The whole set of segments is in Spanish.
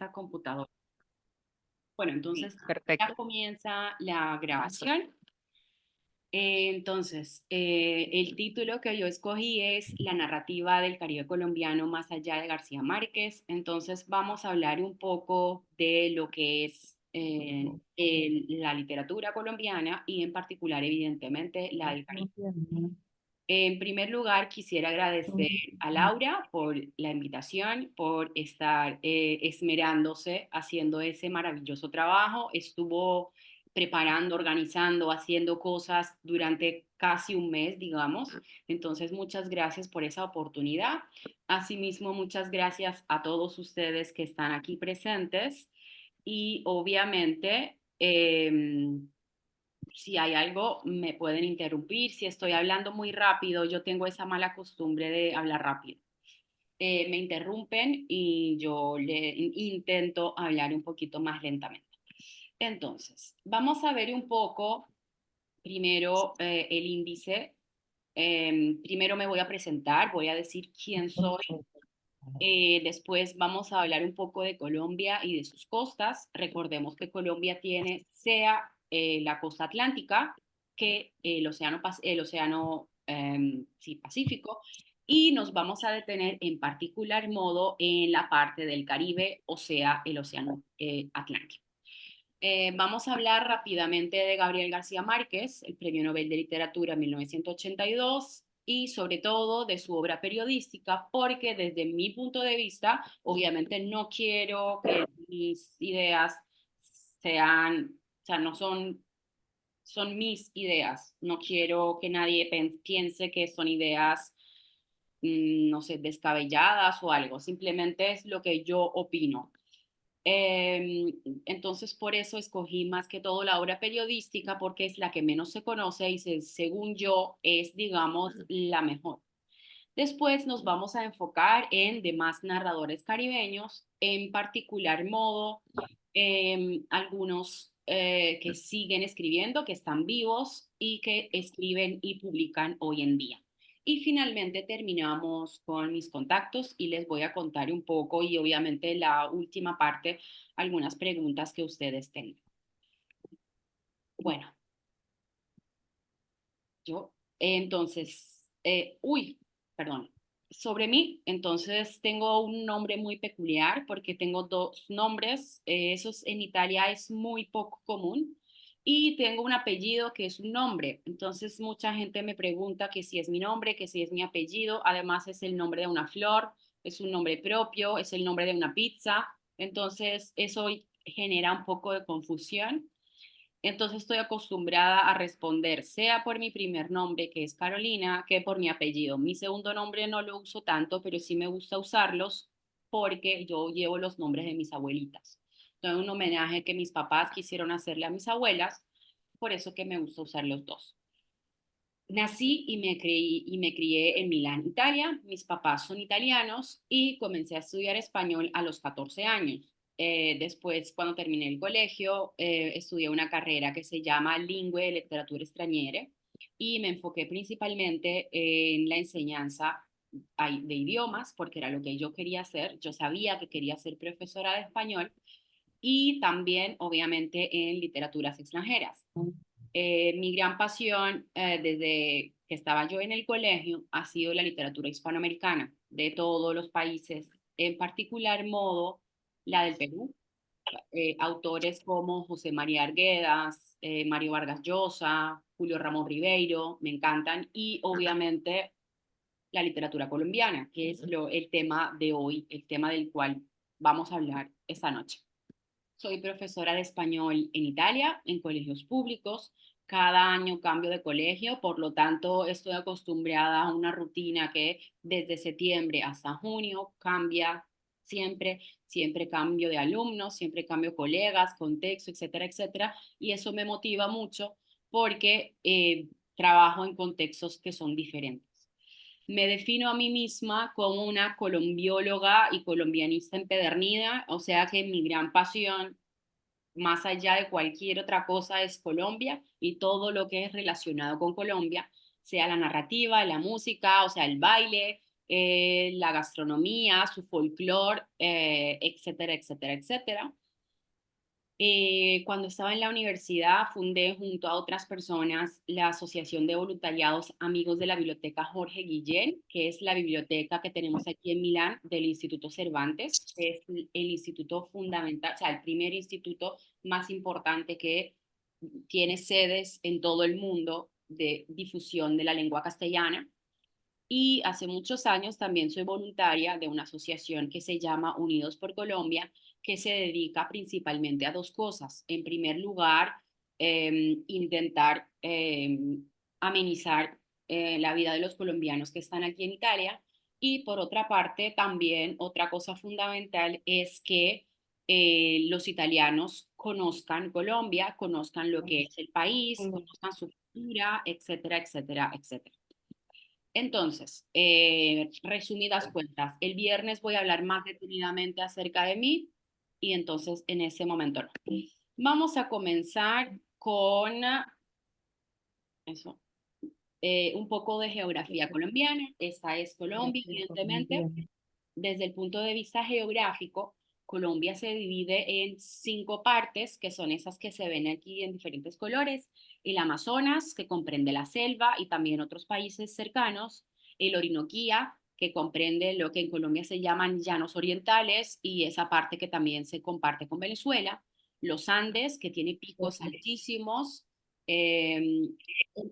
esta computadora. Bueno, Sí, entonces ya perfecto. comienza la grabación. El título que yo escogí es La narrativa del Caribe colombiano más allá de García Márquez. Entonces vamos a hablar un poco de lo que es la literatura colombiana y en particular, evidentemente, la del Caribe. En primer lugar, quisiera agradecer a Laura por la invitación, por estar esmerándose, haciendo ese maravilloso trabajo. Estuvo preparando, organizando, haciendo cosas durante casi un mes, digamos. Entonces, muchas gracias por esa oportunidad. Asimismo, muchas gracias a todos ustedes que están aquí presentes y obviamente... si hay algo, me pueden interrumpir. Si estoy hablando muy rápido, yo tengo esa mala costumbre de hablar rápido. Me interrumpen y yo intento hablar un poquito más lentamente. Entonces, vamos a ver un poco primero el índice. Primero me voy a presentar, voy a decir quién soy. Después vamos a hablar un poco de Colombia y de sus costas. Recordemos que Colombia tiene sea la costa atlántica que el océano sí, Pacífico, y nos vamos a detener en particular modo en la parte del Caribe, o sea, el océano Atlántico. Vamos a hablar rápidamente de Gabriel García Márquez, el Premio Nobel de Literatura en 1982, y sobre todo de su obra periodística, porque desde mi punto de vista, obviamente no quiero que mis ideas sean, o sea, no son, son mis ideas, no quiero que nadie piense que son ideas, no sé, descabelladas o algo, simplemente es lo que yo opino. Entonces, por eso escogí más que todo la obra periodística, porque es la que menos se conoce y según yo es, digamos, la mejor. Después nos vamos a enfocar en demás narradores caribeños, en particular modo, algunos que siguen escribiendo, que están vivos y que escriben y publican hoy en día. Y finalmente terminamos con mis contactos y les voy a contar un poco y obviamente la última parte, algunas preguntas que ustedes tengan. Bueno, yo, perdón, sobre mí, entonces tengo un nombre muy peculiar porque tengo dos nombres, esos en Italia es muy poco común, y tengo un apellido que es un nombre, entonces mucha gente me pregunta que si es mi nombre, que si es mi apellido, además es el nombre de una flor, es un nombre propio, es el nombre de una pizza, entonces eso genera un poco de confusión. Entonces estoy acostumbrada a responder, sea por mi primer nombre, que es Carolina, que por mi apellido. Mi segundo nombre no lo uso tanto, pero sí me gusta usarlos porque yo llevo los nombres de mis abuelitas. Entonces, un homenaje que mis papás quisieron hacerle a mis abuelas, por eso que me gusta usar los dos. Nací y me crié en Milán, Italia. Mis papás son italianos y comencé a estudiar español a los 14 años. Después, cuando terminé el colegio, estudié una carrera que se llama Lingue e Letterature Straniere y me enfoqué principalmente en la enseñanza de idiomas, porque era lo que yo quería hacer. Yo sabía que quería ser profesora de español y también, obviamente, en literaturas extranjeras. Mi gran pasión desde que estaba yo en el colegio ha sido la literatura hispanoamericana de todos los países, en particular modo la del Perú. Autores como José María Arguedas, Mario Vargas Llosa, Julio Ramón Ribeiro, me encantan, y obviamente la literatura colombiana, que es el tema de hoy, el tema del cual vamos a hablar esta noche. Soy profesora de español en Italia, en colegios públicos. Cada año cambio de colegio, por lo tanto estoy acostumbrada a una rutina que desde septiembre hasta junio cambia siempre, siempre cambio de alumnos, siempre cambio colegas, contexto, etcétera, etcétera. Y eso me motiva mucho porque trabajo en contextos que son diferentes. Me defino a mí misma como una colombióloga y colombianista empedernida, o sea que mi gran pasión, más allá de cualquier otra cosa, es Colombia y todo lo que es relacionado con Colombia, sea la narrativa, la música, o sea, el baile. la gastronomía, su folclore, etcétera, etcétera, etcétera. Cuando estaba en la universidad, fundé junto a otras personas la Asociación de Voluntariados Amigos de la Biblioteca Jorge Guillén, que es la biblioteca que tenemos aquí en Milán del Instituto Cervantes. Es el instituto fundamental, o sea, el primer instituto más importante que tiene sedes en todo el mundo de difusión de la lengua castellana. Y hace muchos años también soy voluntaria de una asociación que se llama Unidos por Colombia, que se dedica principalmente a dos cosas. En primer lugar, intentar amenizar la vida de los colombianos que están aquí en Italia. Y por otra parte, también otra cosa fundamental es que los italianos conozcan Colombia, conozcan lo que es el país, conozcan su cultura, etcétera, etcétera, etcétera. Entonces, resumidas cuentas, el viernes voy a hablar más detenidamente acerca de mí y entonces en ese momento no. Vamos a comenzar con eso, un poco de geografía colombiana. Esta es Colombia, evidentemente. Desde el punto de vista geográfico, Colombia se divide en 5 partes, que son esas que se ven aquí en diferentes colores: el Amazonas, que comprende la selva y también otros países cercanos; el Orinoquía, que comprende lo que en Colombia se llaman llanos orientales y esa parte que también se comparte con Venezuela; los Andes, que tiene picos altísimos; el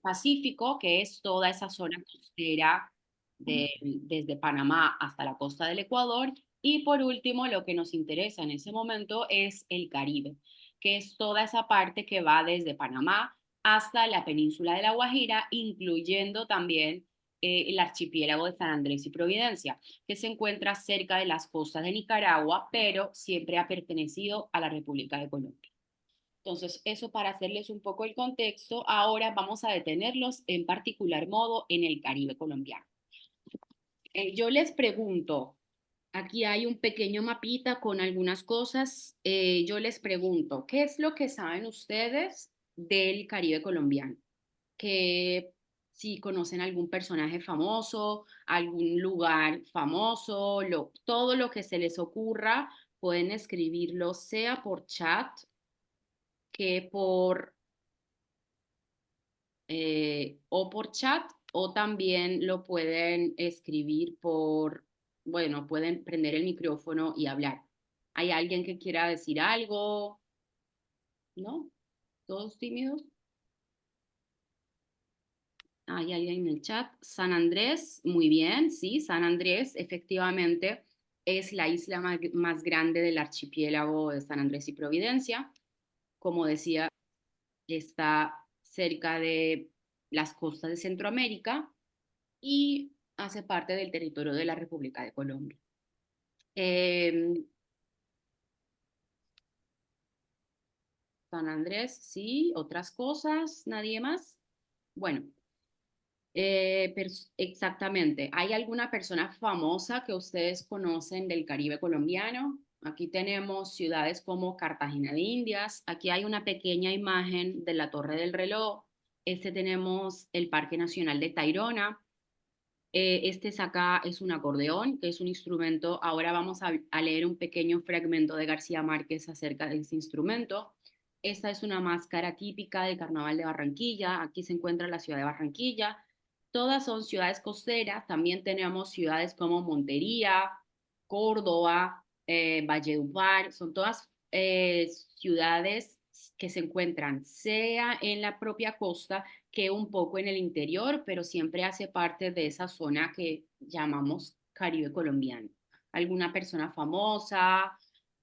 Pacífico, que es toda esa zona costera desde Panamá hasta la costa del Ecuador; y por último, lo que nos interesa en ese momento es el Caribe, que es toda esa parte que va desde Panamá hasta la península de La Guajira, incluyendo también el archipiélago de San Andrés y Providencia, que se encuentra cerca de las costas de Nicaragua, pero siempre ha pertenecido a la República de Colombia. Entonces, eso para hacerles un poco el contexto. Ahora vamos a detenerlos en particular modo en el Caribe colombiano. Yo les pregunto, aquí hay un pequeño mapita con algunas cosas. Yo les pregunto, ¿qué es lo que saben ustedes del Caribe colombiano? Que si conocen algún personaje famoso, algún lugar famoso, todo lo que se les ocurra, pueden escribirlo sea por chat que o por chat, o también lo pueden escribir bueno, pueden prender el micrófono y hablar. ¿Hay alguien que quiera decir algo? ¿No? ¿Todos tímidos? ¿Hay alguien en el chat? San Andrés, muy bien, sí, San Andrés efectivamente es la isla más grande del archipiélago de San Andrés y Providencia. Como decía, está cerca de las costas de Centroamérica y hace parte del territorio de la República de Colombia. San Andrés, sí, otras cosas, nadie más. Bueno, exactamente. ¿Hay alguna persona famosa que ustedes conocen del Caribe colombiano? Aquí tenemos ciudades como Cartagena de Indias. Aquí hay una pequeña imagen de la Torre del Reloj. Tenemos el Parque Nacional de Tayrona. Este es acá, es un acordeón, que es un instrumento. Ahora vamos a leer un pequeño fragmento de García Márquez acerca de este instrumento. Esta es una máscara típica del Carnaval de Barranquilla. Aquí se encuentra la ciudad de Barranquilla. Todas son ciudades costeras. También tenemos ciudades como Montería, Córdoba, Valledupar. Son todas ciudades que se encuentran sea en la propia costa que un poco en el interior, pero siempre hace parte de esa zona que llamamos Caribe colombiano. ¿Alguna persona famosa,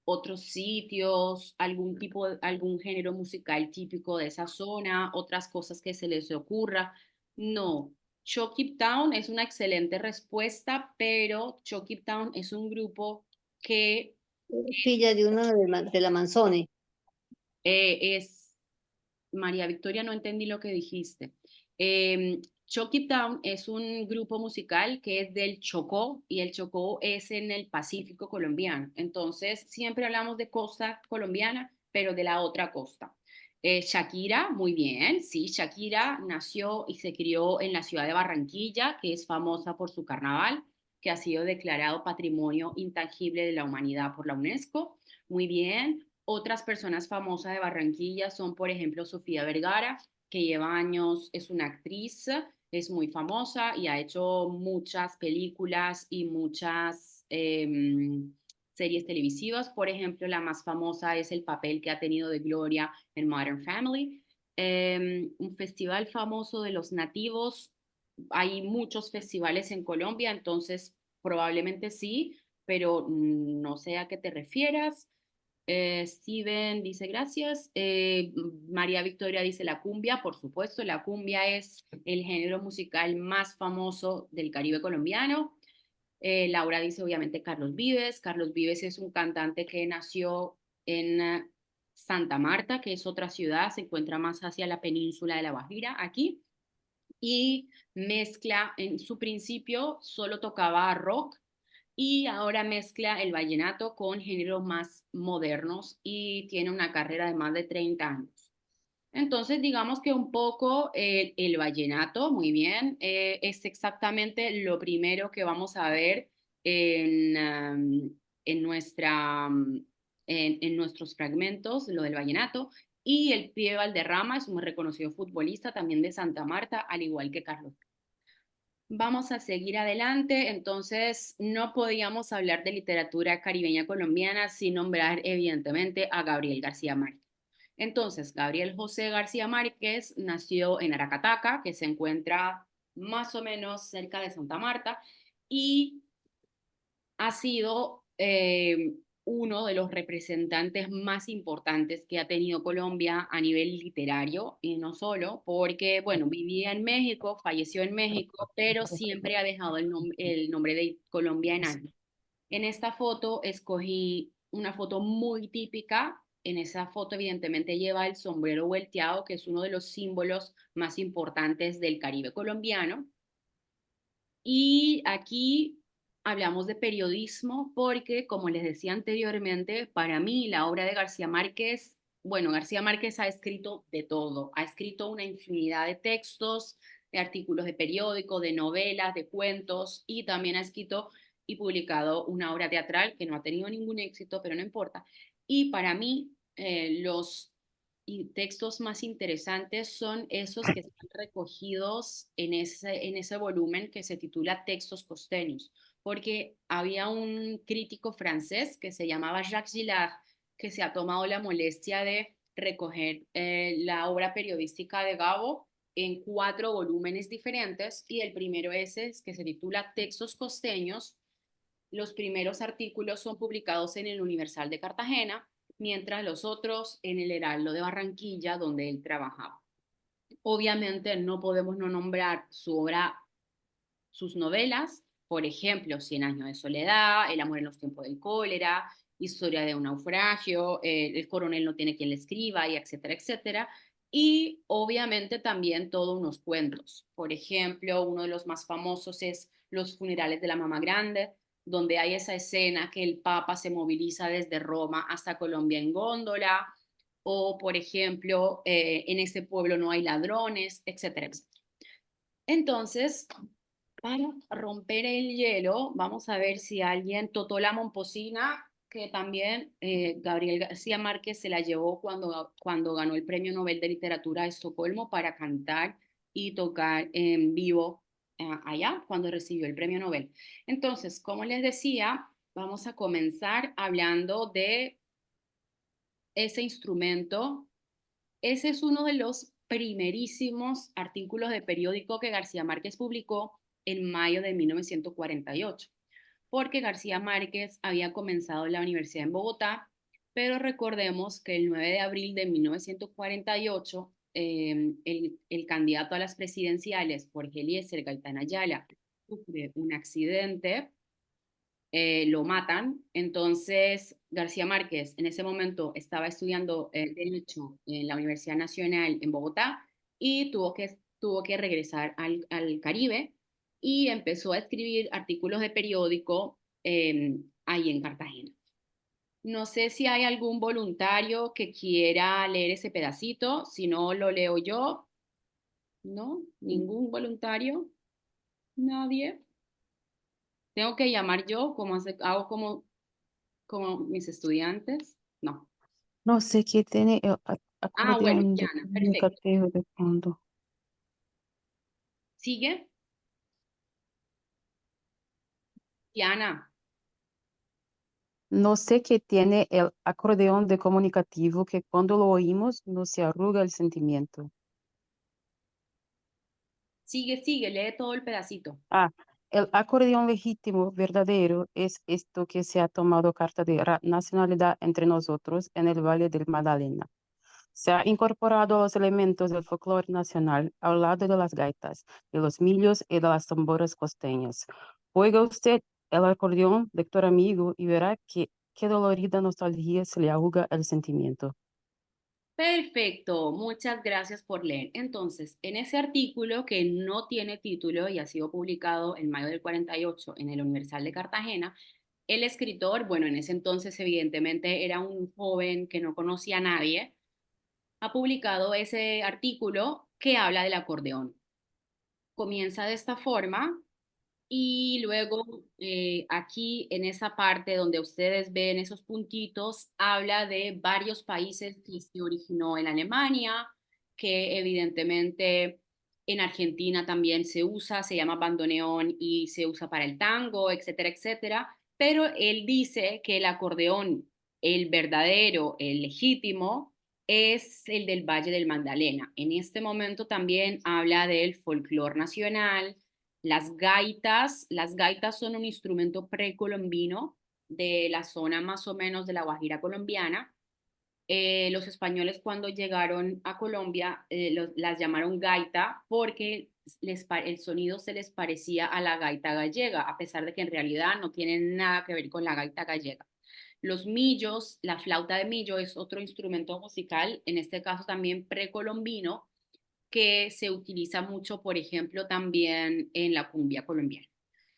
otros sitios, algún género musical típico de esa zona, otras cosas que se les ocurra? No. Chokip Town es una excelente respuesta, pero Chokip Town es un grupo que Filla de uno de la Manzone. es María Victoria, no entendí lo que dijiste. Chucky Town es un grupo musical que es del Chocó y el Chocó es en el Pacífico colombiano. Entonces, siempre hablamos de costa colombiana, pero de la otra costa. Shakira, muy bien, sí, Shakira nació y se crió en la ciudad de Barranquilla, que es famosa por su carnaval. que ha sido declarado Patrimonio Intangible de la Humanidad por la UNESCO. Muy bien. Otras personas famosas de Barranquilla son, por ejemplo, Sofía Vergara, que lleva años, es una actriz, es muy famosa y ha hecho muchas películas y muchas series televisivas. Por ejemplo, la más famosa es el papel que ha tenido de Gloria en Modern Family. Un festival famoso de los nativos. Hay muchos festivales en Colombia, entonces probablemente sí, pero no sé a qué te refieras. Steven dice gracias. María Victoria dice la cumbia, por supuesto, la cumbia es el género musical más famoso del Caribe colombiano. Laura dice obviamente Carlos Vives. Carlos Vives es un cantante que nació en Santa Marta, que es otra ciudad, se encuentra más hacia la península de La Guajira, aquí, y mezcla, en su principio solo tocaba rock y ahora mezcla el vallenato con géneros más modernos y tiene una carrera de más de 30 años. Entonces, digamos que un poco el vallenato, muy bien, es exactamente lo primero que vamos a ver en, en, nuestra, en nuestros fragmentos, lo del vallenato. Y el Pibe Valderrama es un reconocido futbolista también de Santa Marta, al igual que Carlos. Vamos a seguir adelante. Entonces, no podíamos hablar de literatura caribeña colombiana sin nombrar, evidentemente, a Gabriel García Márquez. Entonces, Gabriel José García Márquez nació en Aracataca, que se encuentra más o menos cerca de Santa Marta, y ha sido uno de los representantes más importantes que ha tenido Colombia a nivel literario, y no solo, porque, bueno, vivía en México, falleció en México, pero siempre ha dejado el nombre de Colombia en alto. En esta foto escogí una foto muy típica. En esa foto evidentemente lleva el sombrero volteado, que es uno de los símbolos más importantes del Caribe colombiano. Y aquí hablamos de periodismo porque, como les decía anteriormente, para mí la obra de García Márquez, bueno, García Márquez ha escrito de todo, ha escrito una infinidad de textos, de artículos de periódico, de novelas, de cuentos, y también ha escrito y publicado una obra teatral que no ha tenido ningún éxito, pero no importa. Y para mí, los textos más interesantes son esos que están recogidos en ese volumen que se titula Textos costeños, porque había un crítico francés que se llamaba Jacques Gillard, que se ha tomado la molestia de recoger la obra periodística de Gabo en 4 volúmenes diferentes, y el primero es que se titula Textos costeños. Los primeros artículos son publicados en el Universal de Cartagena, mientras los otros en el Heraldo de Barranquilla, donde él trabajaba. Obviamente no podemos no nombrar su obra, sus novelas, por ejemplo, Cien años de soledad, El amor en los tiempos del cólera, Historia de un naufragio, El coronel no tiene quien le escriba, y etcétera, etcétera. Y obviamente también todos unos cuentos. Por ejemplo, uno de los más famosos es Los funerales de la mamá grande, donde hay esa escena que el Papa se moviliza desde Roma hasta Colombia en góndola, o por ejemplo, en este pueblo no hay ladrones, etcétera, etcétera. Entonces, para romper el hielo, vamos a ver si alguien, Totó la Momposina, que también Gabriel García Márquez se la llevó cuando ganó el Premio Nobel de Literatura de Estocolmo para cantar y tocar en vivo allá, cuando recibió el Premio Nobel. Entonces, como les decía, vamos a comenzar hablando de ese instrumento. Ese es uno de los primerísimos artículos de periódico que García Márquez publicó en mayo de 1948, porque García Márquez había comenzado la universidad en Bogotá, pero recordemos que el 9 de abril de 1948, el candidato a las presidenciales, Jorge Eliezer Gaitán Ayala, sufre un accidente, lo matan. Entonces, García Márquez en ese momento estaba estudiando Derecho en la Universidad Nacional en Bogotá y tuvo que regresar al Caribe, y empezó a escribir artículos de periódico ahí en Cartagena. No sé si hay algún voluntario que quiera leer ese pedacito, si no lo leo yo. ¿No? ¿Ningún voluntario? ¿Nadie? Tengo que llamar yo, como hago como mis estudiantes. No. No sé qué tiene el Ah, bueno, acordeón de Diana, perfecto. comunicativo de fondo. Sigue. Diana, No sé qué tiene el acordeón de comunicativo que cuando lo oímos nos se arruga el sentimiento. sigue, lee todo el pedacito. Ah, el acordeón legítimo verdadero es esto que se ha tomado carta de nacionalidad entre nosotros en el Valle del Magdalena. Se ha incorporado los elementos del folclore nacional al lado de las gaitas, de los millos y de las tamboras costeñas. Oiga usted el acordeón, lector amigo, y verá que qué dolorida nostalgia se le ahoga el sentimiento. Perfecto, muchas gracias por leer. Entonces, en ese artículo que no tiene título y ha sido publicado en mayo del 48 en el Universal de Cartagena, el escritor, bueno, en ese entonces evidentemente era un joven que no conocía a nadie, ha publicado ese artículo que habla del acordeón. Comienza de esta forma y luego aquí en esa parte donde ustedes ven esos puntitos, habla de varios países que se originó en Alemania, que evidentemente en Argentina también se usa, se llama bandoneón y se usa para el tango, etcétera, etcétera. Pero él dice que el acordeón, el verdadero, el legítimo, es el del Valle del Magdalena. En este momento también habla del folclore nacional. Las gaitas son un instrumento precolombino de la zona más o menos de la Guajira colombiana. Los españoles cuando llegaron a Colombia las llamaron gaita porque el sonido se les parecía a la gaita gallega, a pesar de que en realidad no tienen nada que ver con la gaita gallega. Los millos, la flauta de millo es otro instrumento musical, en este caso también precolombino, que se utiliza mucho, por ejemplo, también en la cumbia colombiana.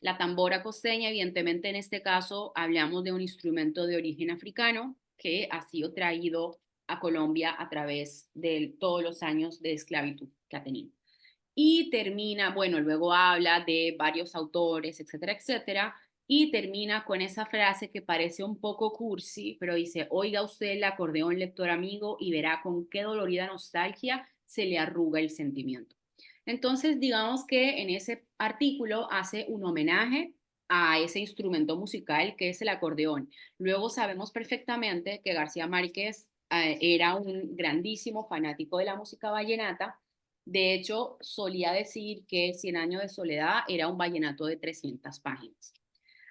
La tambora costeña, evidentemente en este caso hablamos de un instrumento de origen africano que ha sido traído a Colombia a través de todos los años de esclavitud que ha tenido. Y termina, bueno, luego habla de varios autores, etcétera, etcétera, y termina con esa frase que parece un poco cursi, pero dice, oiga usted el acordeón, lector amigo, y verá con qué dolorida nostalgia se le arruga el sentimiento. Entonces, digamos que en ese artículo hace un homenaje a ese instrumento musical que es el acordeón. Luego sabemos perfectamente que García Márquez era un grandísimo fanático de la música vallenata. De hecho, solía decir que Cien años de soledad era un vallenato de 300 páginas.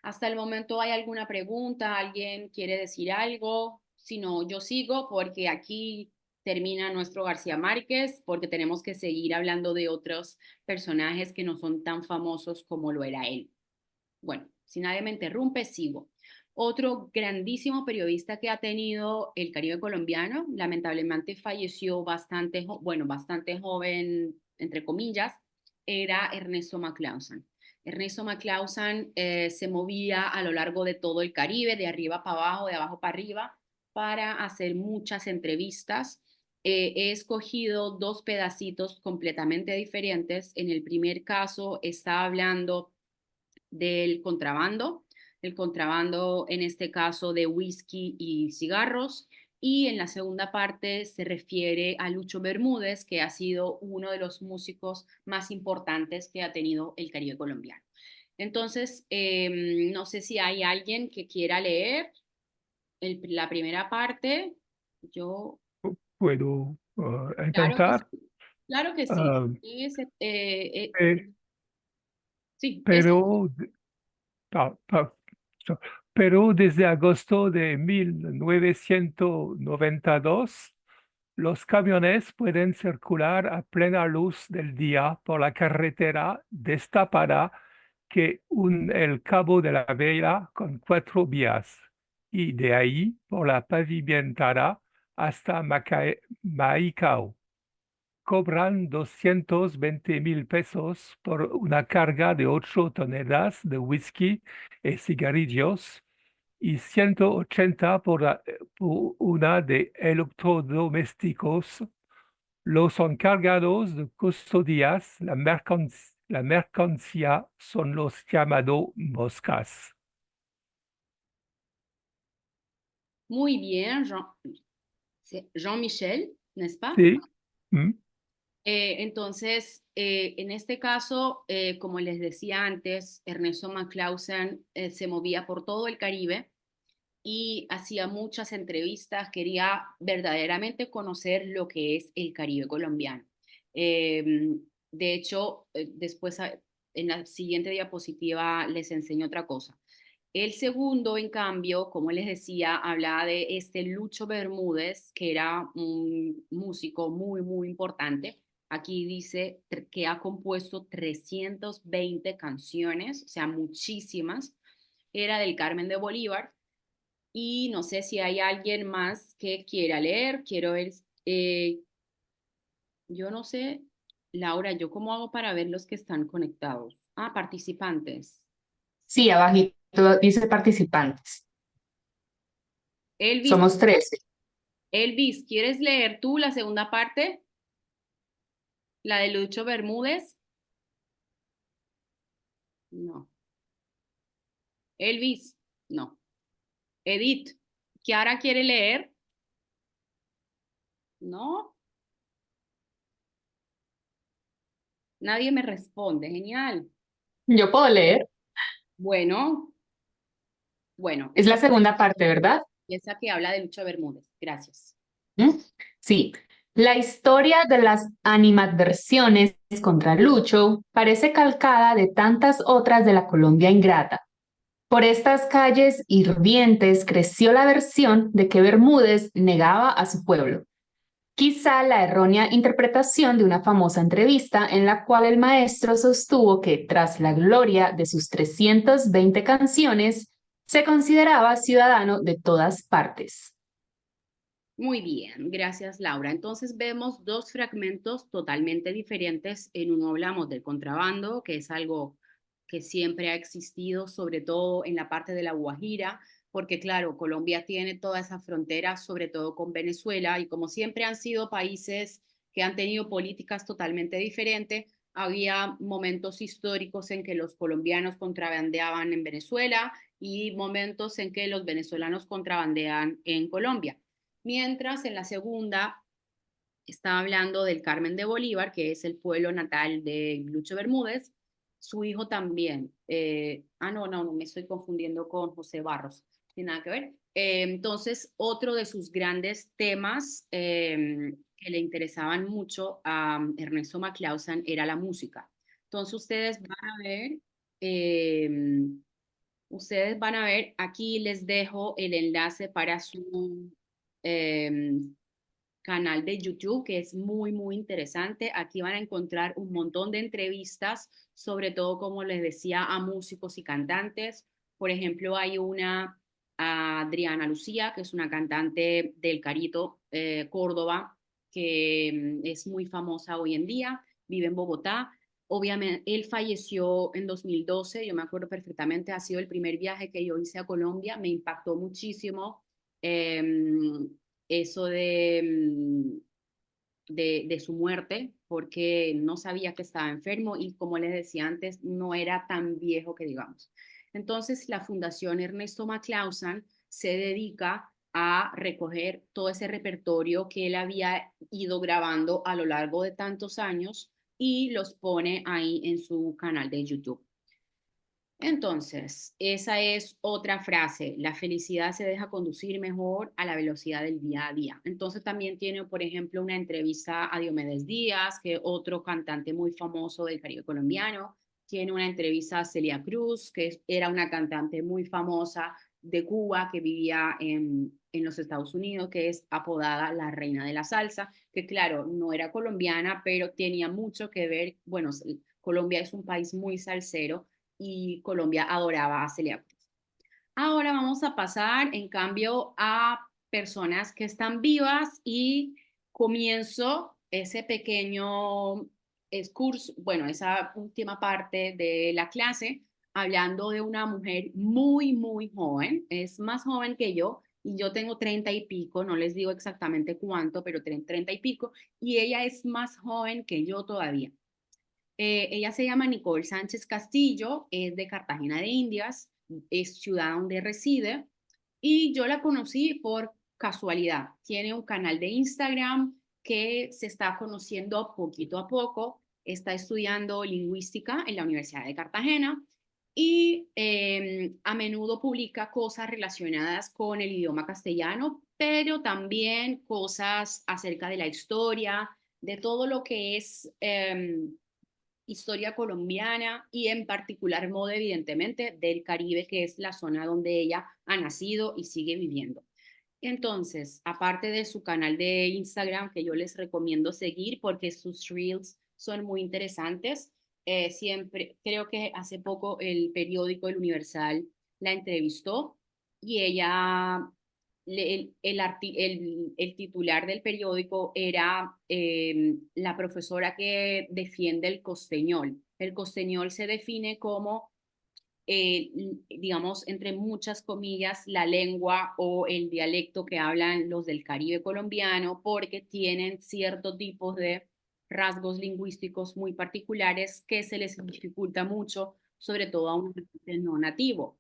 Hasta el momento, ¿hay alguna pregunta? ¿Alguien quiere decir algo? Si no, yo sigo porque aquí termina nuestro García Márquez, porque tenemos que seguir hablando de otros personajes que no son tan famosos como lo era él. Bueno, si nadie me interrumpe, sigo. Otro grandísimo periodista que ha tenido el Caribe colombiano, lamentablemente falleció bastante joven, entre comillas, era Ernesto McLausan. Ernesto McLausan se movía a lo largo de todo el Caribe, de arriba para abajo, de abajo para arriba, para hacer muchas entrevistas. He escogido dos pedacitos completamente diferentes. En el primer caso está hablando del contrabando, el contrabando en este caso de whisky y cigarros. Y en la segunda parte se refiere a Lucho Bermúdez, que ha sido uno de los músicos más importantes que ha tenido el Caribe colombiano. Entonces, no sé si hay alguien que quiera leer la primera parte. Yo, Puedo claro que intentar, sí, claro que sí. ah, pe- Sí, eso. pero, ah, ah, so- pero desde agosto de 1992, los camiones pueden circular a plena luz del día por la carretera destapada que une el Cabo de la Vela con 4 vías y de ahí por la pavimentada hasta Maicao. Cobran 220.000 pesos por una carga de 8 toneladas de whisky y cigarrillos y 180 por una de electrodomésticos. Los encargados de custodiar la la mercancía son los llamados moscas. Muy bien, Jean-Michel, ¿n'est-ce pas? Sí. ¿Mm? Entonces, en este caso, como les decía antes, Ernesto McClausen se movía por todo el Caribe y hacía muchas entrevistas, quería verdaderamente conocer lo que es el Caribe colombiano. De hecho, después en la siguiente diapositiva les enseño otra cosa. El segundo, en cambio, como les decía, hablaba de este Lucho Bermúdez, que era un músico muy, muy importante. Aquí dice que ha compuesto 320 canciones, o sea, muchísimas. Era del Carmen de Bolívar. Y no sé si hay alguien más que quiera leer. Quiero ver, yo no sé, Laura, ¿yo cómo hago para ver los que están conectados? Ah, participantes. Sí, abajito dice participantes. Elvis, Somos 13. Elvis, ¿quieres leer tú la segunda parte? La de Lucho Bermúdez. No. Elvis, no. Edith, ¿Kiara quiere leer? No. Nadie me responde. Genial. Yo puedo leer. Bueno, bueno, Es la segunda parte, ¿verdad? esa que habla de Lucho Bermúdez. Gracias. ¿Mm? Sí. La historia de las animadversiones contra Lucho parece calcada de tantas otras de la Colombia ingrata. Por estas calles hirvientes creció la versión de que Bermúdez negaba a su pueblo. Quizá la errónea interpretación de una famosa entrevista en la cual el maestro sostuvo que tras la gloria de sus 320 canciones, se consideraba ciudadano de todas partes. Muy bien, gracias Laura. Entonces vemos dos fragmentos totalmente diferentes. En uno hablamos del contrabando, que es algo que siempre ha existido, sobre todo en la parte de la Guajira, porque claro, Colombia tiene toda esa frontera, sobre todo con Venezuela, y como siempre han sido países que han tenido políticas totalmente diferentes, había momentos históricos en que los colombianos contrabandeaban en Venezuela y momentos en que los venezolanos contrabandean en Colombia. Mientras en la segunda está hablando del Carmen de Bolívar, que es el pueblo natal de Lucho Bermúdez, su hijo también. No, me estoy confundiendo con José Barros, no tiene nada que ver. Entonces, otro de sus grandes temas que le interesaban mucho a Ernesto McClausen era la música. Entonces, eh, ustedes van a ver, aquí les dejo el enlace para su eh, canal de YouTube, que es muy, muy interesante. Aquí van a encontrar un montón de entrevistas, sobre todo, como les decía, a músicos y cantantes. Por ejemplo, hay una a Adriana Lucía, que es una cantante del Carito, Córdoba, que es muy famosa hoy en día, vive en Bogotá. Obviamente, él falleció en 2012, yo me acuerdo perfectamente, ha sido el primer viaje que yo hice a Colombia, me impactó muchísimo eh, eso de su muerte, porque no sabía que estaba enfermo y como les decía antes, no era tan viejo que digamos. Entonces, la Fundación Ernesto McClausen se dedica a recoger todo ese repertorio que él había ido grabando a lo largo de tantos años y los pone ahí en su canal de YouTube. Entonces, esa es otra frase, la felicidad se deja conducir mejor a la velocidad del día a día. Entonces también tiene, por ejemplo, una entrevista a Diomedes Díaz, que es otro cantante muy famoso del Caribe colombiano. Tiene una entrevista a Celia Cruz, que era una cantante muy famosa de Cuba que vivía en los Estados Unidos, que es apodada la reina de la salsa, que claro, no era colombiana, pero tenía mucho que ver, bueno, Colombia es un país muy salsero y Colombia adoraba a Celia Cruz. Ahora vamos a pasar, en cambio, a personas que están vivas y comienzo ese pequeño excurso, bueno, esa última parte de la clase, hablando de una mujer muy, muy joven, es más joven que yo, y yo tengo 30 y pico, no les digo exactamente cuánto, pero 30 y pico, y ella es más joven que yo todavía. Ella se llama Nicole Sánchez Castillo, es de Cartagena de Indias, es ciudad donde reside y yo la conocí por casualidad. Tiene un canal de Instagram que se está conociendo poquito a poco, está estudiando lingüística en la Universidad de Cartagena y a menudo publica cosas relacionadas con el idioma castellano, pero también cosas acerca de la historia, de todo lo que es historia colombiana y en particular modo evidentemente del Caribe, que es la zona donde ella ha nacido y sigue viviendo. Entonces, aparte de su canal de Instagram, que yo les recomiendo seguir porque sus reels son muy interesantes, siempre, creo que hace poco el periódico El Universal la entrevistó y ella, el titular del periódico era la profesora que defiende el costeñol. El costeñol se define como digamos, entre muchas comillas, la lengua o el dialecto que hablan los del Caribe colombiano, porque tienen ciertos tipos de rasgos lingüísticos muy particulares que se les dificulta mucho, sobre todo a un no nativo.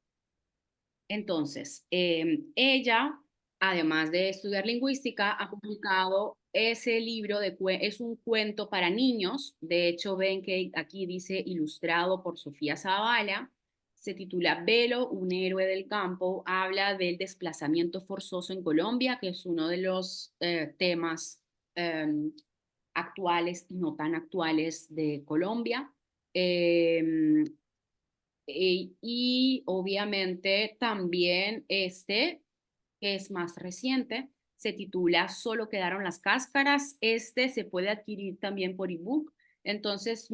Entonces, ella, además de estudiar lingüística, ha publicado ese libro, es un cuento para niños, de hecho ven que aquí dice ilustrado por Sofía Zavala, se titula Velo, un héroe del campo, habla del desplazamiento forzoso en Colombia, que es uno de los temas actuales y no tan actuales de Colombia. Eh, y obviamente también este, que es más reciente, se titula Solo quedaron las cáscaras. Este se puede adquirir también por ebook. Entonces,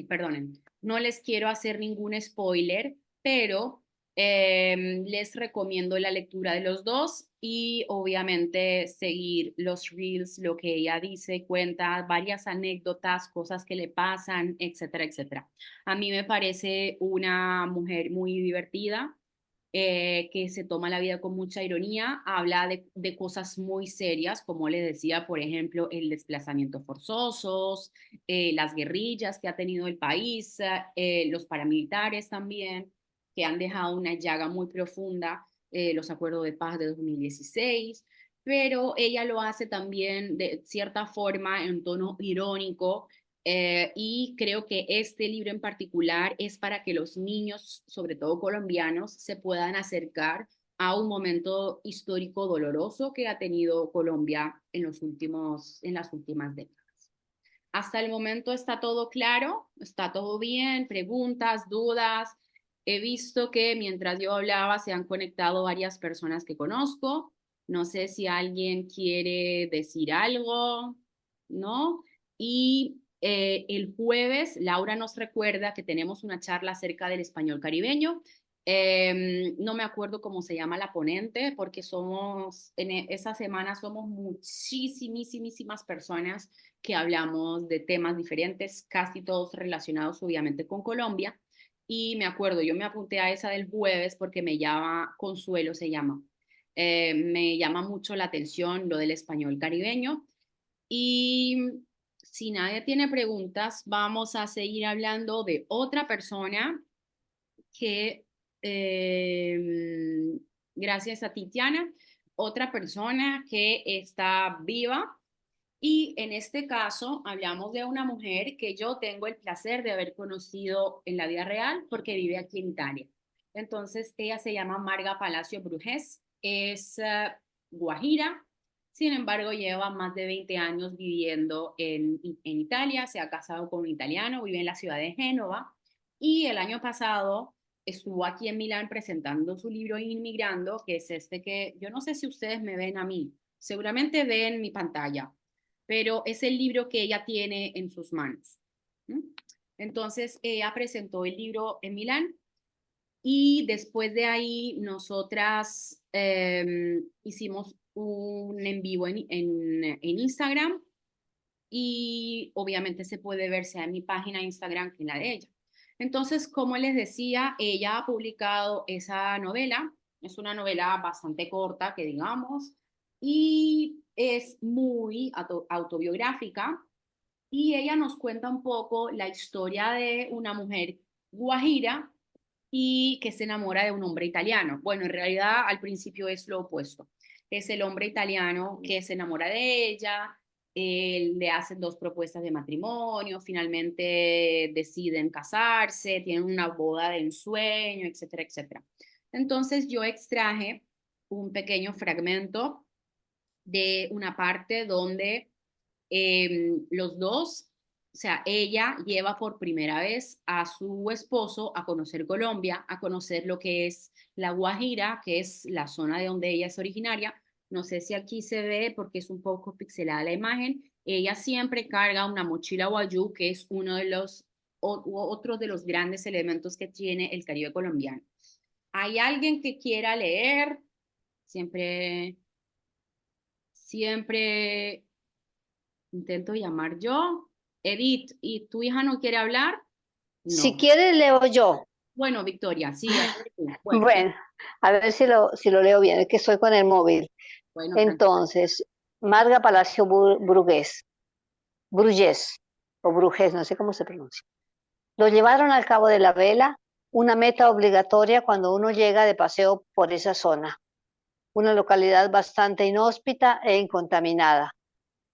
perdonen, no les quiero hacer ningún spoiler, pero les recomiendo la lectura de los dos y obviamente seguir los reels, lo que ella dice, cuenta varias anécdotas, cosas que le pasan, etcétera, etcétera. A mí me parece una mujer muy divertida, que se toma la vida con mucha ironía, habla de cosas muy serias, como les decía, por ejemplo, el desplazamiento forzosos, las guerrillas que ha tenido el país, los paramilitares también, que han dejado una llaga muy profunda, los acuerdos de paz de 2016, pero ella lo hace también de cierta forma en tono irónico, y creo que este libro en particular es para que los niños, sobre todo colombianos, se puedan acercar a un momento histórico doloroso que ha tenido Colombia en las últimas décadas. Hasta el momento está todo claro, está todo bien, preguntas, dudas. He visto que mientras yo hablaba se han conectado varias personas que conozco. No sé si alguien quiere decir algo, ¿no? Y el jueves, Laura nos recuerda que tenemos una charla acerca del español caribeño. No me acuerdo cómo se llama la ponente, porque esa semana somos muchísimas personas que hablamos de temas diferentes, casi todos relacionados obviamente con Colombia. Y me acuerdo, yo me apunté a esa del jueves porque me llama, Consuelo se llama, me llama mucho la atención lo del español caribeño. Y si nadie tiene preguntas, vamos a seguir hablando de otra persona que, gracias a Titiana, otra persona que está viva. Y en este caso hablamos de una mujer que yo tengo el placer de haber conocido en la vida real porque vive aquí en Italia. Entonces, ella se llama Marga Palacio Brujes, es guajira, sin embargo, lleva más de 20 años viviendo en Italia, se ha casado con un italiano, vive en la ciudad de Génova y el año pasado estuvo aquí en Milán presentando su libro Inmigrando, que es este que yo no sé si ustedes me ven a mí, seguramente ven mi pantalla, pero es el libro que ella tiene en sus manos. Entonces, ella presentó el libro en Milán y después de ahí nosotras hicimos un en vivo en Instagram y obviamente se puede ver sea en mi página de Instagram que en la de ella. Entonces, como les decía, ella ha publicado esa novela, es una novela bastante corta, que digamos, y es muy autobiográfica. y ella nos cuenta un poco la historia de una mujer guajira y que se enamora de un hombre italiano. Bueno, en realidad al principio es lo opuesto. Es el hombre italiano que se enamora de ella, le hacen 2 propuestas de matrimonio, finalmente deciden casarse, tienen una boda de ensueño, etcétera, etcétera. Entonces yo extraje un pequeño fragmento de una parte donde los dos, o sea, ella lleva por primera vez a su esposo a conocer Colombia, a conocer lo que es La Guajira, que es la zona de donde ella es originaria. No sé si aquí se ve porque es un poco pixelada la imagen. Ella siempre carga una mochila guayú, que es uno de los otros de los grandes elementos que tiene el Caribe colombiano. ¿Hay alguien que quiera leer? Siempre intento llamar yo. Edith, ¿y tu hija no quiere hablar? Si No. quieres, leo yo. Bueno, Victoria, sí, a ver tú. Bueno, Bueno, a ver si lo leo bien, es que estoy con el móvil. bueno, Entonces, Marga Palacio Bruges, o Bruges, no sé cómo se pronuncia. Lo llevaron al Cabo de la Vela, una meta obligatoria cuando uno llega de paseo por esa zona. Una localidad bastante inhóspita e incontaminada.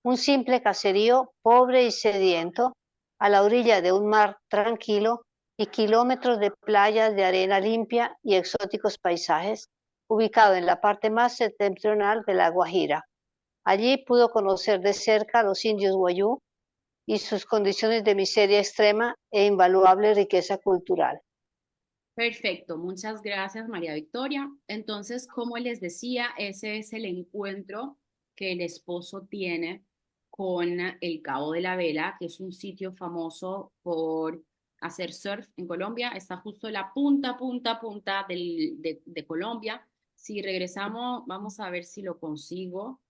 Un simple caserío pobre y sediento, a la orilla de un mar tranquilo y kilómetros de playas de arena limpia y exóticos paisajes, ubicado en la parte más septentrional de La Guajira. Allí pudo conocer de cerca a los indios guayú y sus condiciones de miseria extrema e invaluable riqueza cultural. perfecto. Muchas gracias, María Victoria. Entonces, como les decía, ese es el encuentro que el esposo tiene con el Cabo de la Vela, que es un sitio famoso por hacer surf en Colombia. Está justo en la punta de Colombia. Si regresamos, vamos a ver si lo consigo.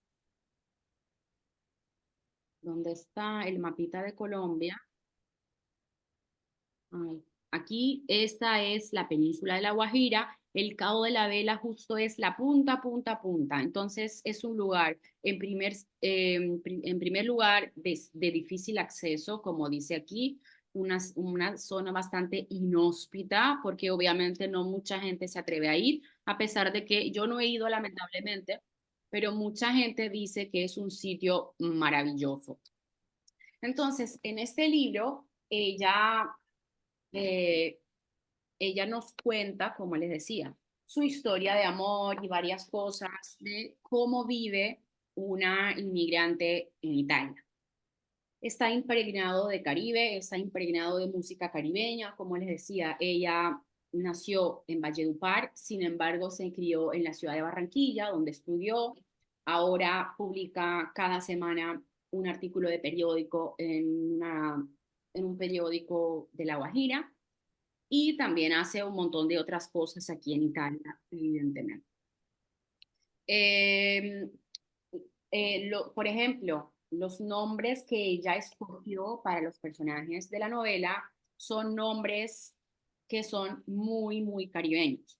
¿Dónde está el mapita de Colombia? Ay, aquí esta es la península de La Guajira, el Cabo de la Vela justo es la punta. Entonces es un lugar, en primer lugar, de difícil acceso, como dice aquí, una zona bastante inhóspita, porque obviamente no mucha gente se atreve a ir, a pesar de que yo no he ido lamentablemente, pero mucha gente dice que es un sitio maravilloso. Entonces, en este libro, eh, ella nos cuenta, como les decía, su historia de amor y varias cosas de cómo vive una inmigrante en Italia. Está impregnado de Caribe, está impregnado de música caribeña, como les decía, ella nació en Valledupar, sin embargo se crió en la ciudad de Barranquilla, donde estudió. Ahora publica cada semana un artículo de periódico en un periódico de La Guajira y también hace un montón de otras cosas aquí en Italia, evidentemente. Eh, por ejemplo, los nombres que ella escogió para los personajes de la novela son nombres que son muy caribeños.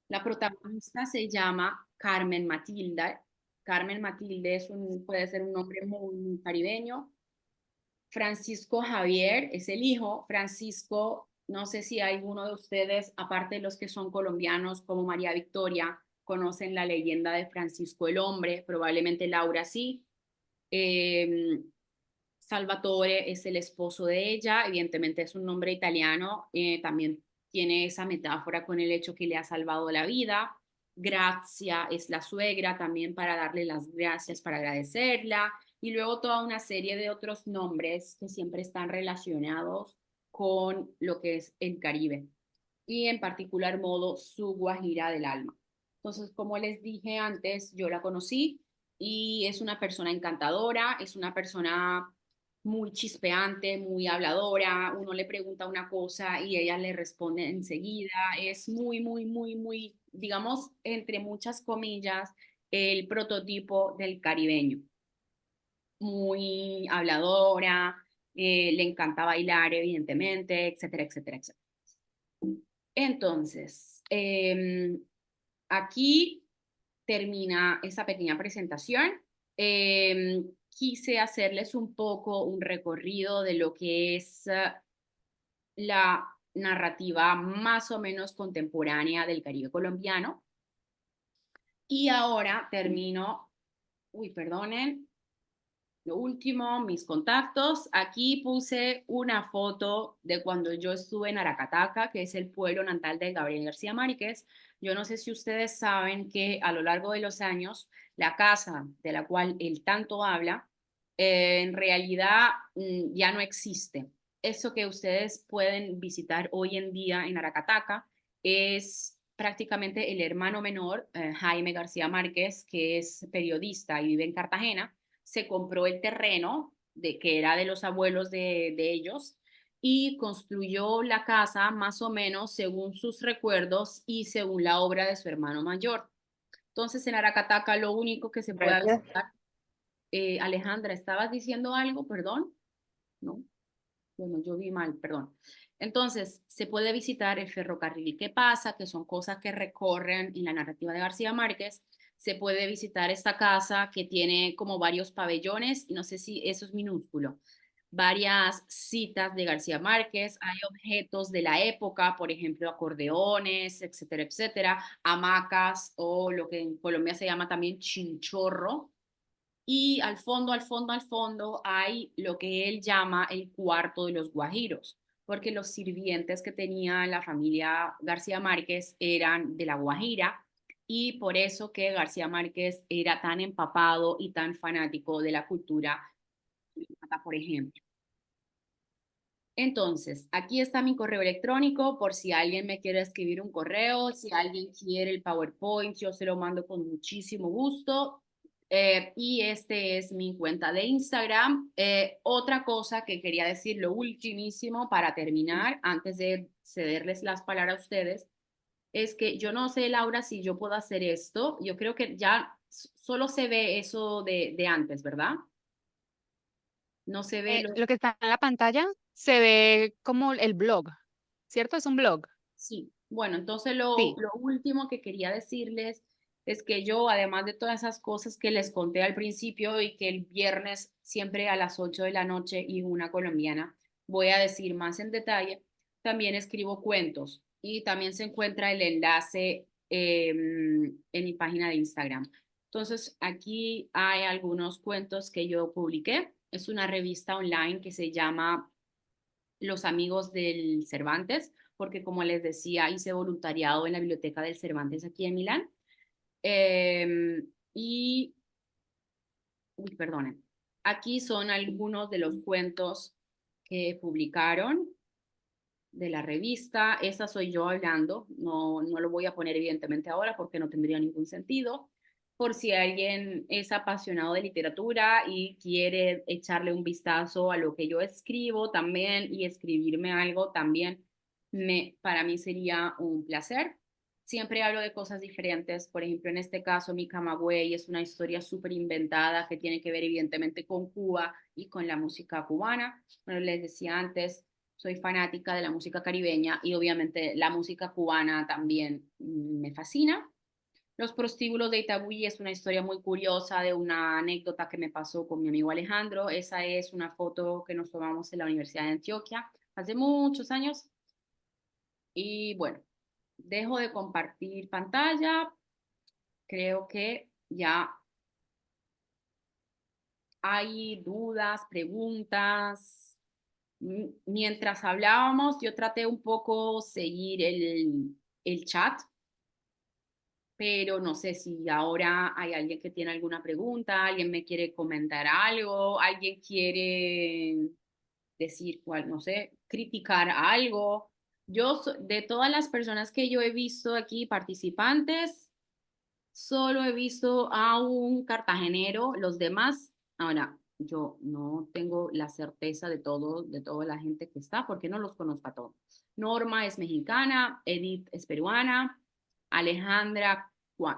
La protagonista se llama Carmen Matilda. Carmen Matilde puede ser un nombre muy caribeño. Francisco Javier es el hijo. Francisco, no sé si alguno de ustedes, aparte de los que son colombianos como María Victoria, conocen la leyenda de Francisco el Hombre, probablemente Laura sí. Eh, Salvatore es el esposo de ella, evidentemente es un nombre italiano, también tiene esa metáfora con el hecho que le ha salvado la vida. Grazia es la suegra, también para darle las gracias, para agradecerla. Y luego toda una serie de otros nombres que siempre están relacionados con lo que es el Caribe. Y en particular modo su Guajira del alma. Entonces, como les dije antes, yo la conocí y es una persona encantadora, es una persona muy chispeante, muy habladora, uno le pregunta una cosa y ella le responde enseguida, es muy, digamos, entre muchas comillas, el prototipo del caribeño, muy habladora, le encanta bailar, evidentemente, etcétera, etcétera, etcétera. Entonces, aquí termina esa pequeña presentación. quise hacerles un poco un recorrido de lo que es la narrativa más o menos contemporánea del Caribe colombiano. Y ahora termino, perdonen, lo último, mis contactos. Aquí puse una foto de cuando yo estuve en Aracataca, que es el pueblo natal de Gabriel García Márquez. Yo no sé si ustedes saben que a lo largo de los años, la casa de la cual él tanto habla, en realidad ya no existe. Eso que ustedes pueden visitar hoy en día en Aracataca es prácticamente el hermano menor, Jaime García Márquez, que es periodista y vive en Cartagena. Se compró el terreno que era de los abuelos de ellos y construyó la casa más o menos según sus recuerdos y según la obra de su hermano mayor. Entonces en Aracataca lo único que se puede Gracias. visitar, Alejandra, ¿estabas diciendo algo? Perdón. No, bueno, yo vi mal, perdón. Entonces, se puede visitar el ferrocarril. ¿Qué pasa? Que son cosas que recorren en la narrativa de García Márquez. Se puede visitar esta casa que tiene como varios pabellones, y no sé si eso es minúsculo. Varias citas de García Márquez, hay objetos de la época, por ejemplo, acordeones, etcétera, etcétera, hamacas o lo que en Colombia se llama también chinchorro, y al fondo hay lo que él llama el cuarto de los guajiros, porque los sirvientes que tenía la familia García Márquez eran de la Guajira y por eso que García Márquez era tan empapado y tan fanático de la cultura, por ejemplo. Entonces, aquí está mi correo electrónico por si alguien me quiere escribir un correo, si alguien quiere el PowerPoint, yo se lo mando con muchísimo gusto. Y este es mi cuenta de Instagram. Otra cosa que quería decir, lo ultimísimo para terminar, antes de cederles las palabras a ustedes, es que yo no sé, Laura, si yo puedo hacer esto. Yo creo que ya solo se ve eso de antes, ¿verdad? No se ve lo... Lo que está en la pantalla se ve como el blog, ¿cierto? Es un blog. Sí, bueno, entonces Sí. lo último que quería decirles es que yo, además de todas esas cosas que les conté al principio y que el viernes siempre a las 8 de la noche y una colombiana voy a decir más en detalle, también escribo cuentos y también se encuentra el enlace en mi página de Instagram. Entonces, aquí hay algunos cuentos que yo publiqué. Es una revista online que se llama Los Amigos del Cervantes, porque como les decía, hice voluntariado en la Biblioteca del Cervantes aquí en Milán. Y, perdonen, aquí son algunos de los cuentos que publicaron de la revista. Esa soy yo hablando, no lo voy a poner evidentemente ahora porque no tendría ningún sentido. Por si alguien es apasionado de literatura y quiere echarle un vistazo a lo que yo escribo también y escribirme algo también, para mí sería un placer. Siempre hablo de cosas diferentes. Por ejemplo, en este caso, mi Camagüey es una historia súper inventada que tiene que ver evidentemente con Cuba y con la música cubana. Bueno, les decía antes, soy fanática de la música caribeña y obviamente la música cubana también me fascina. Los prostíbulos de Itagüí es una historia muy curiosa de una anécdota que me pasó con mi amigo Alejandro. Esa es una foto que nos tomamos en la Universidad de Antioquia hace muchos años. Y bueno, dejo de compartir pantalla. Creo que ya hay dudas, preguntas. Mientras hablábamos, yo traté un poco seguir el chat, pero no sé si ahora hay alguien que tiene alguna pregunta, alguien me quiere comentar algo, alguien quiere decir cuál, no sé, criticar algo. De todas las personas que yo he visto aquí, participantes, solo he visto a un cartagenero, los demás, ahora, yo no tengo la certeza de toda la gente que está, porque no los conozco a todos. Norma es mexicana, Edith es peruana, Alejandra,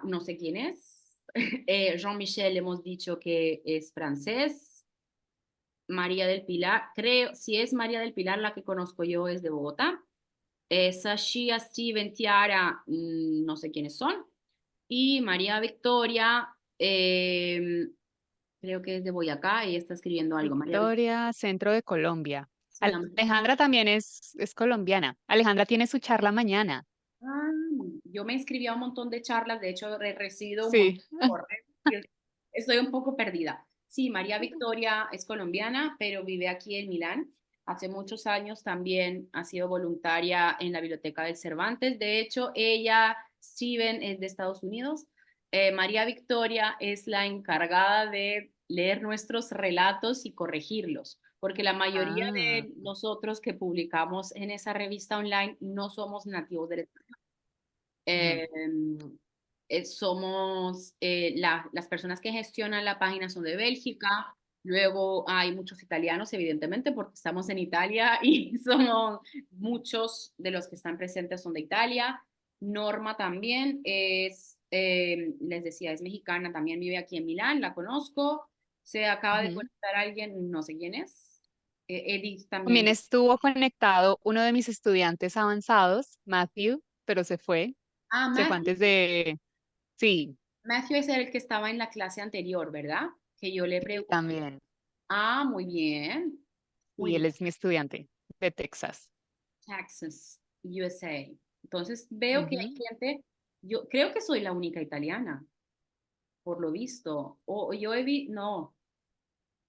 no sé quién es, Jean-Michel hemos dicho que es francés, María del Pilar, creo, si es María del Pilar la que conozco yo es de Bogotá, Sashia, Steven, Tiara, no sé quiénes son, y María Victoria, Creo que es de Boyacá, ella está escribiendo algo. María Victoria, centro de Colombia. Victoria. Alejandra también es colombiana. Alejandra tiene su charla mañana. Ah, yo me inscribí a un montón de charlas, de hecho he recibido un Sí. montón de correos y estoy un poco perdida. Sí, María Victoria es colombiana, pero vive aquí en Milán. Hace muchos años también ha sido voluntaria en la Biblioteca del Cervantes. De hecho, ella, Steven, es de Estados Unidos. María Victoria es la encargada de leer nuestros relatos y corregirlos, porque la mayoría Ah, de nosotros que publicamos en esa revista online no somos nativos del español. ujú, Eh, somos las personas que gestionan la página son de Bélgica. Luego hay muchos italianos, evidentemente, porque estamos en Italia y somos muchos de los que están presentes son de Italia. Norma también les decía, es mexicana, también vive aquí en Milán, la conozco. Se acaba de ujú. conectar alguien, no sé quién es. Edith También también. estuvo conectado uno de mis estudiantes avanzados, Matthew, pero se fue. Ah, Se fue Matthew. antes de... Sí, Matthew es el que estaba en la clase anterior, ¿verdad? Que yo le sí, pregunté. también. Ah, muy bien. Muy Y él bien. es mi estudiante de Texas. Texas, USA. Entonces veo que hay Ujú. gente, yo creo que soy la única italiana, por lo visto. O yo no,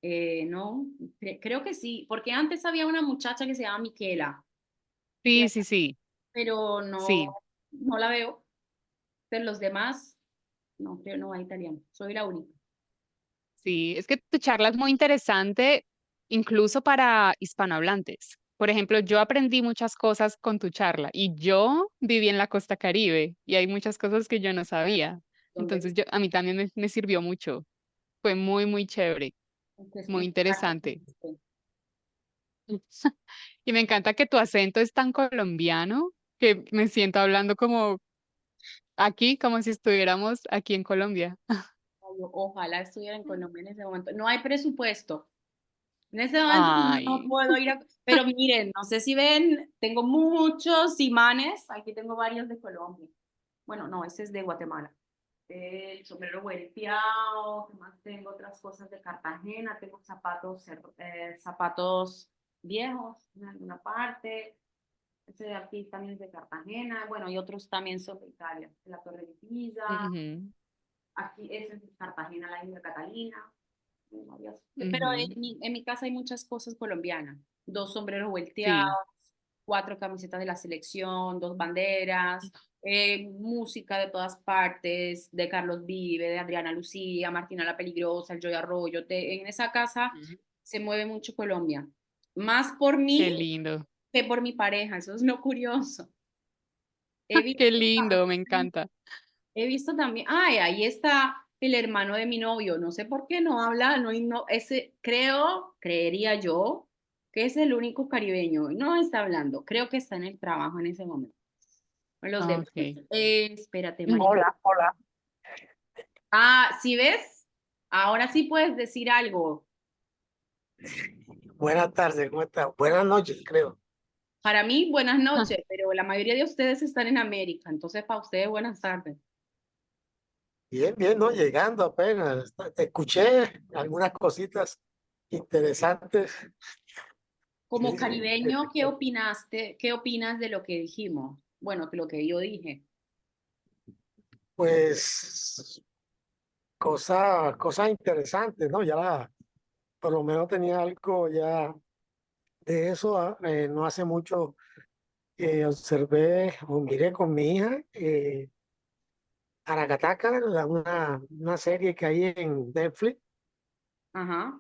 no, creo que sí, porque antes había una muchacha que se llama Michela, Sí, sí, sí, pero no, sí. no la veo. Pero los demás, no, creo no hay italiano. Soy la única. Sí, es que tu charla es muy interesante, incluso para hispanohablantes. Por ejemplo, yo aprendí muchas cosas con tu charla y yo viví en la costa Caribe y hay muchas cosas que yo no sabía. Donde Entonces, a mí también me sirvió mucho. Fue muy, muy chévere, muy en qué parte interesante. estuviste? Y me encanta que tu acento es tan colombiano que me siento hablando como aquí, como si estuviéramos aquí en Colombia. Ojalá estuviera en Colombia en ese momento. No hay presupuesto. En ese momento no Ay. puedo ir a... Pero miren, no sé si ven, tengo muchos imanes. Aquí tengo varios de Colombia. Bueno, no, ese es de Guatemala. El sombrero volteado, ¿qué más tengo? Otras cosas de Cartagena. Tengo zapatos viejos en alguna parte. Este de aquí también es de Cartagena. Bueno, y otros también son de Italia. La Torre de Pisa. Ujú, Aquí es en Cartagena, la Isla Catalina. Pero ujú, en mi casa hay muchas cosas colombianas. Dos sombreros volteados, sí. cuatro camisetas de la selección, dos banderas, música de todas partes, de Carlos Vive, de Adriana Lucía, Martina la Peligrosa, el Joy Arroyo. En esa casa Ujú. se mueve mucho Colombia. Más por Qué mí lindo. que por mi pareja. Eso es lo curioso. He Qué visto lindo, me encanta. He visto también, ay, ahí está el hermano de mi novio, no sé por qué no habla, ese, creería yo, que es el único caribeño, no está hablando, creo que está en el trabajo en ese momento. Los demás, Ok. espérate, Mm. María. Hola, hola. Ah, ¿sí ves? Ahora sí puedes decir algo. Buenas tardes, ¿cómo está? Buenas noches, creo. Para mí, buenas noches, pero la mayoría de ustedes están en América, entonces para ustedes, buenas tardes. Bien, bien, ¿no? Llegando apenas. Escuché algunas cositas interesantes. Como Sí, sí. caribeño, ¿qué opinaste? ¿Qué opinas de lo que dijimos? Bueno, lo que yo dije. Pues cosas interesantes, ¿no? Por lo menos tenía algo ya de eso. No hace mucho observé o miré con mi hija Aracataca, una serie que hay en Netflix. Ajá.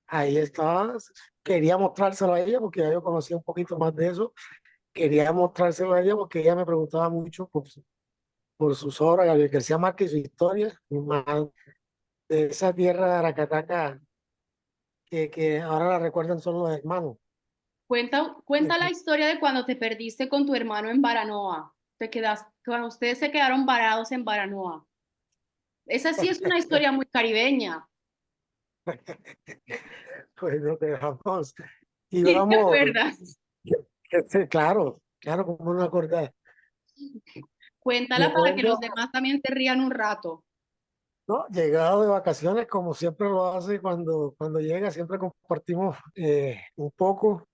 Ahí estaba, quería mostrárselo a ella porque ya yo conocía un poquito más de eso. Quería mostrárselo a ella porque ella me preguntaba mucho por sus obras, Gabriel García Márquez y su historia, y más de esa tierra de Aracataca que ahora la recuerdan solo los hermanos. Cuenta la historia de cuando te perdiste con tu hermano en Baranoa. Cuando ustedes se quedaron varados en Baranoa. Esa sí es una historia muy caribeña. Pues nos dejamos, ¿Sí te íbamos, acuerdas? sí, claro, claro, como no acordar. Cuéntala para que Llegando, los demás también se rían un rato. ¿no? Llegado de vacaciones, como siempre lo hace cuando llega, siempre compartimos un poco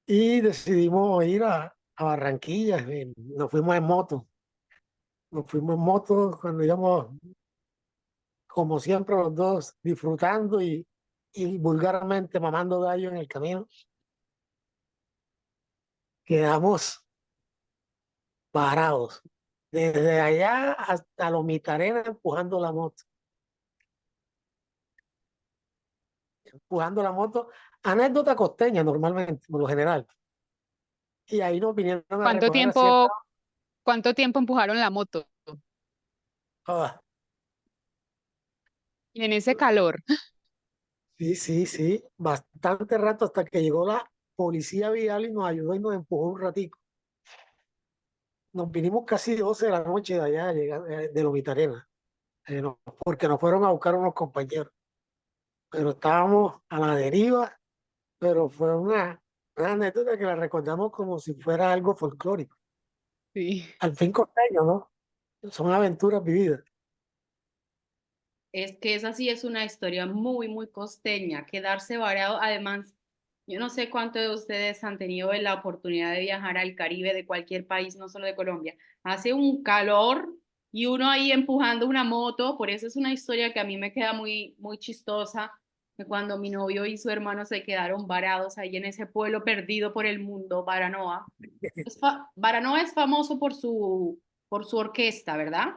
y decidimos ir a Barranquilla. Nos fuimos en moto. Nos fuimos en moto cuando íbamos, como siempre, los dos disfrutando y vulgarmente mamando gallo en el camino. Quedamos parados. Desde allá hasta Lomitarena empujando la moto. Empujando la moto. Anécdota costeña normalmente, por lo general. Y ahí nos vinieron a ¿Cuánto recoger a cierta tiempo, cuánto tiempo empujaron la moto? hora. Y en ese calor. Sí, sí, sí. Bastante rato hasta que llegó la policía vial y nos ayudó y nos empujó un ratico. Nos vinimos casi 12 de la noche de allá, de Lomitarena, porque nos fueron a buscar unos compañeros. Pero estábamos a la deriva, pero fue una anécdota que la recordamos como si fuera algo folclórico. Sí. Al fin costeño, ¿no? Son aventuras vividas. Es que esa sí es una historia muy, muy costeña, quedarse varado. Además, yo no sé cuántos de ustedes han tenido la oportunidad de viajar al Caribe de cualquier país, no solo de Colombia. Hace un calor y uno ahí empujando una moto, por eso es una historia que a mí me queda muy, muy chistosa, de cuando mi novio y su hermano se quedaron varados ahí en ese pueblo perdido por el mundo, Baranoa. Baranoa es famoso por su orquesta, ¿verdad?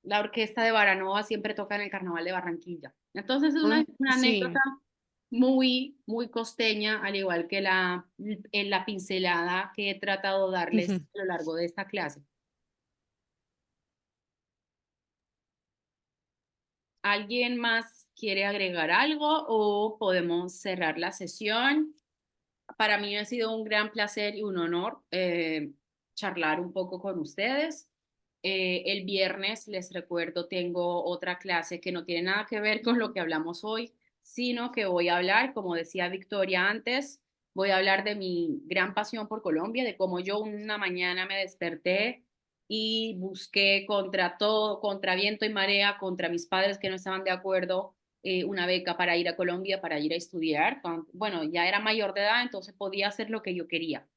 La orquesta de Baranova siempre toca en el Carnaval de Barranquilla. Entonces es Mm, una anécdota sí. muy, muy costeña, al igual que en la pincelada que he tratado de darles a lo largo de esta clase. ¿Alguien más quiere agregar algo o podemos cerrar la sesión? Para mí ha sido un gran placer y un honor charlar un poco con ustedes. El viernes, les recuerdo, tengo otra clase que no tiene nada que ver con lo que hablamos hoy, sino que voy a hablar, como decía Victoria antes, voy a hablar de mi gran pasión por Colombia, de cómo yo una mañana me desperté y busqué contra todo, contra viento y marea, contra mis padres que no estaban de acuerdo, una beca para ir a Colombia, para ir a estudiar. Bueno, ya era mayor de edad, entonces podía hacer lo que yo quería.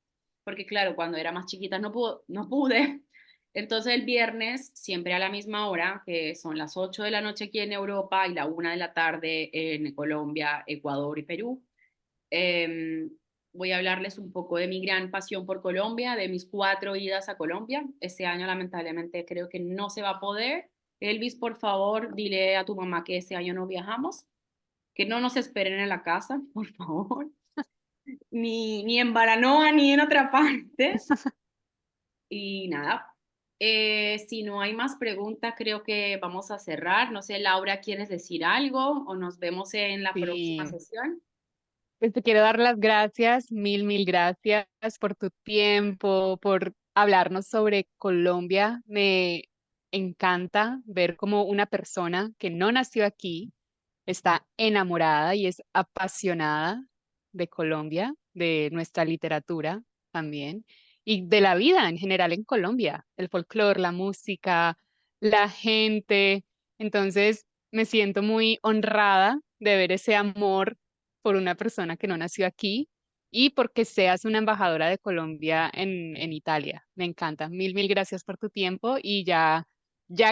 Porque claro, cuando era más chiquita no pude. Entonces el viernes, siempre a la misma hora, que son las 8 de la noche aquí en Europa y la 1 de la tarde en Colombia, Ecuador y Perú, eh, voy a hablarles un poco de mi gran pasión por Colombia, de mis 4 idas a Colombia. Este año lamentablemente creo que no se va a poder. Elvis, por favor, dile a tu mamá que este año no viajamos, que no nos esperen en la casa, por favor, ni en Baranoa ni en otra parte. Y nada, si no hay más preguntas, creo que vamos a cerrar. No sé, Laura, ¿quieres decir algo o nos vemos en la próxima Sí. sesión? Pues te quiero dar las gracias, mil gracias por tu tiempo, por hablarnos sobre Colombia. Me encanta ver cómo una persona que no nació aquí está enamorada y es apasionada de Colombia, de nuestra literatura también, y de la vida en general en Colombia, el folclore, la música, la gente. Entonces, me siento muy honrada de ver ese amor por una persona que no nació aquí y porque seas una embajadora de Colombia en Italia. Me encanta. Mil gracias por tu tiempo y ya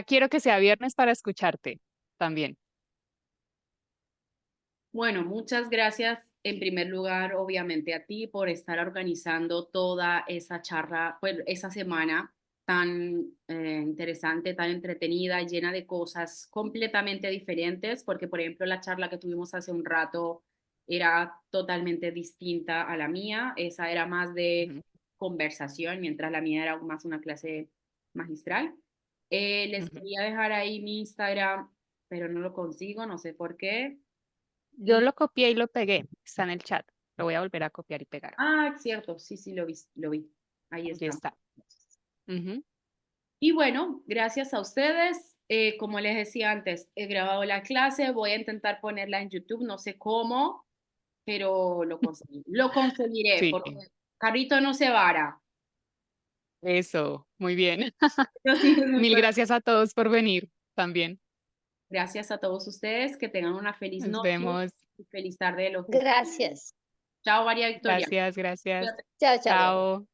quiero que sea viernes para escucharte también. Bueno, muchas gracias en primer lugar, obviamente, a ti por estar organizando toda esa charla, pues esa semana tan interesante, tan entretenida, llena de cosas completamente diferentes, porque por ejemplo la charla que tuvimos hace un rato era totalmente distinta a la mía, esa era más de Ujú, conversación, mientras la mía era más una clase magistral. Les ujú. quería dejar ahí mi Instagram, pero no lo consigo, no sé por qué. Yo lo copié y lo pegué. Está en el chat. Lo voy a volver a copiar y pegar. Ah, cierto, sí, sí, lo vi, lo vi. Ahí Aquí está. está. Ujú. Y bueno, gracias a ustedes. Como les decía antes, he grabado la clase, voy a intentar ponerla en YouTube, no sé cómo, pero lo conseguiré, Sí, porque carrito no se vara. eso. Muy bien. Pero sí, es muy Mil gracias a todos por venir también. Gracias a todos ustedes, que tengan una feliz Nos noche vemos. y feliz tarde de lo que sea. Gracias. Chao, María Victoria. Gracias, gracias. Cuídate. Chao, chao. Chao.